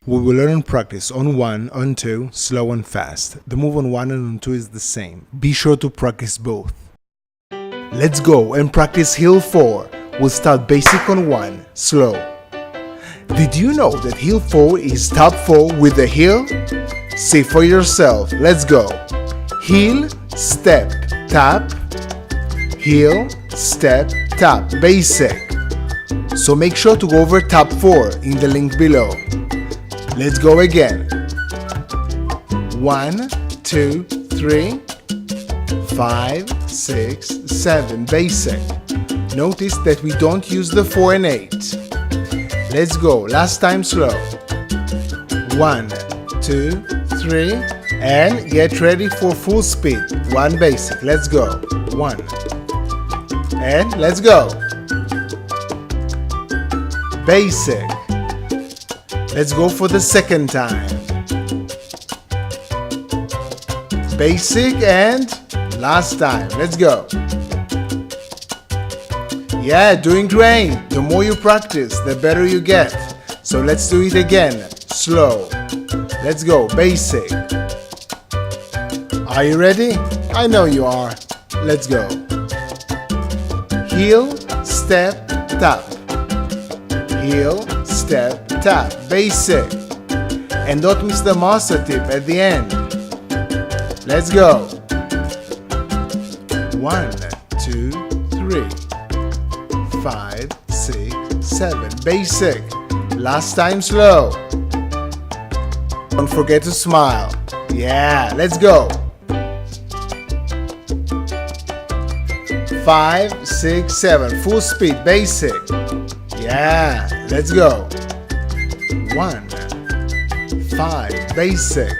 We will learn and practice on 1, on 2, slow and fast. The move on 1 and on 2 is the same. Be sure to practice both. Let's go and practice heel 4. We'll start basic on 1, slow. Did you know that heel 4 is top 4 with the heel? See for yourself. Let's go. Heel, step, tap. Heel, step, tap. Basic. So make sure to go over top 4 in the link below. Let's go again. 1, 2, 3, 5, 6, 7. Basic. Notice that we don't use the 4 and 8. Let's go. Last time slow. 1, 2, 3, and get ready for full speed. 1 basic. Let's go. 1. And let's go. Basic. Let's go for the second time. Basic and last time. Let's go. Yeah, doing great. The more you practice, the better you get. So let's do it again. Slow. Let's go. Basic. Are you ready? I know you are. Let's go. Heel, step, tap. Heel, step, tap. Basic. And don't miss the master tip at the end. Let's go. 1, 2, 3, 5, 6, 7. Basic. Last time slow. Don't forget to smile. Yeah, let's go. 5, 6, 7. Full speed. Basic. Yeah, let's go. 1, 5. Basic.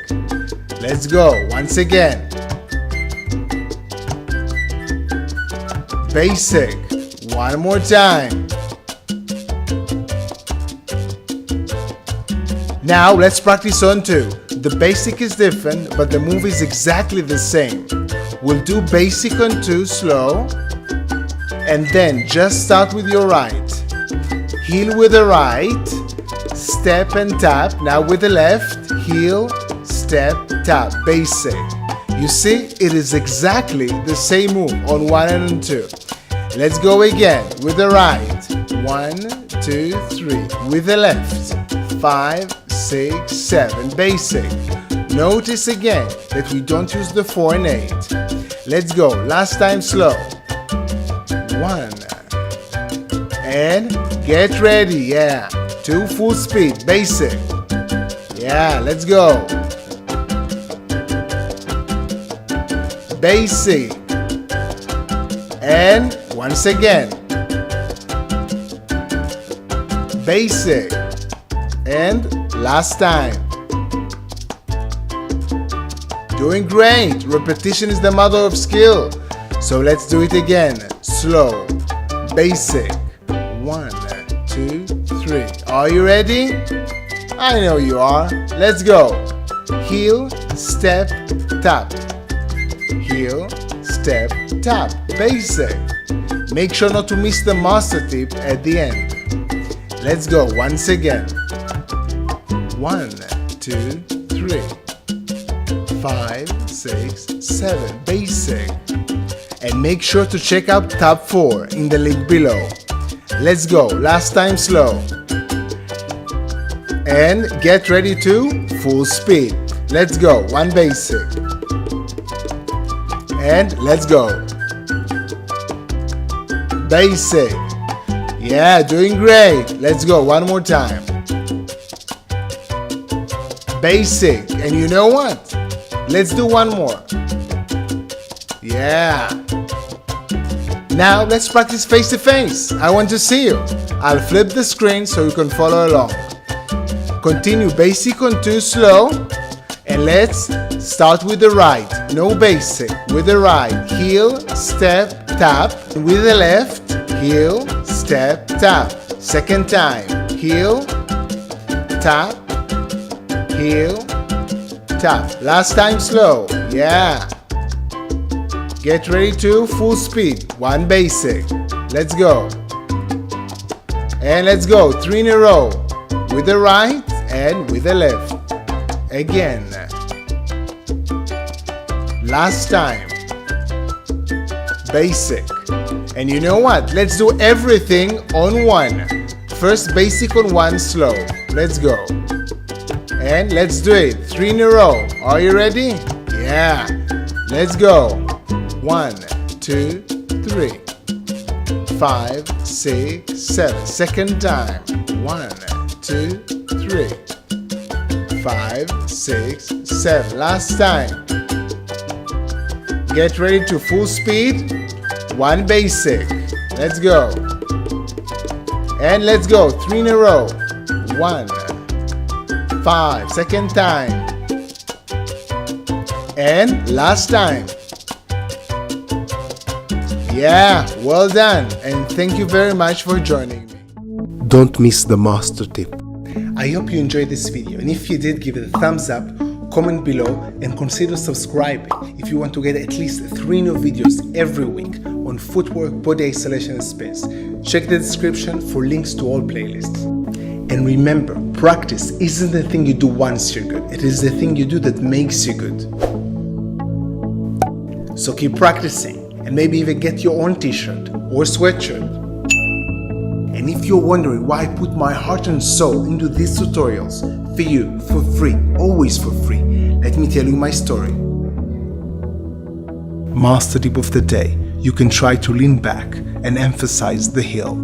Let's go. Once again. Basic. One more time. Now let's practice on 2. The basic is different, but the move is exactly the same. We'll do basic on 2 slow, and then just start with your right. Heel with the right, step and tap. Now with the left, heel, step, tap. Basic. You see, it is exactly the same move on 1 and on 2. Let's go again with the right. 1, 2, 3. With the left. 5, 6, 7. Basic. Notice again that we don't use the 4 and 8. Let's go. Last time slow. 1. And get ready. Yeah. 2 full speed. Basic. Yeah. Let's go. Basic. And once again. Basic. And last time. Doing great. Repetition is the mother of skill. So let's do it again. Slow. Basic. 1, 2, 3. Are you ready? I know you are. Let's go. Heel, step, tap. Heel, step, tap. Basic. Make sure not to miss the master tip at the end. Let's go once again. 1, 2, 3, 5, 6, 7. Basic. And make sure to check out tab 4 in the link below. Let's go. Last time slow. And get ready to full speed. Let's go. 1 basic. And let's go. Basic. Yeah, doing great. Let's go. One more time. Basic. And you know what? Let's do one more. Yeah. Now let's practice face to face. I want to see you. I'll flip the screen so you can follow along. Continue basic on 2 slow. And let's start with the right. No basic. With the right. Heel, step, tap. With the left. Heel, step, tap. Second time. Heel, tap. Heel, tap. Last time slow. Yeah. Get ready to full speed. 1 basic. Let's go. And let's go. 3 in a row. With the right and with the left. Again. Last time. Basic. And you know what? Let's do everything on one. First basic on one, slow. Let's go. And let's do it. 3 in a row. Are you ready? Yeah. Let's go. 1, 2, 3. 5, 6, 7. Second time. 1, 2, 3. 5, 6, 7. Last time. Get ready to full speed. 1 basic. Let's go. And let's go. 3 in a row. 1, 5. Second time. And last time. Yeah, well done. And thank you very much for joining me. Don't miss the master tip. I hope you enjoyed this video, and if you did, give it a thumbs up, comment below, and consider subscribing if you want to get at least 3 new videos every week on footwork, body isolation and space. Check the description for links to all playlists. And remember, practice isn't the thing you do once you're good, it is the thing you do that makes you good. So keep practicing, and maybe even get your own t-shirt or sweatshirt. And if you're wondering why I put my heart and soul into these tutorials for you, for free, always for free, let me tell you my story. Master tip of the day: you can try to lean back and emphasize the heel.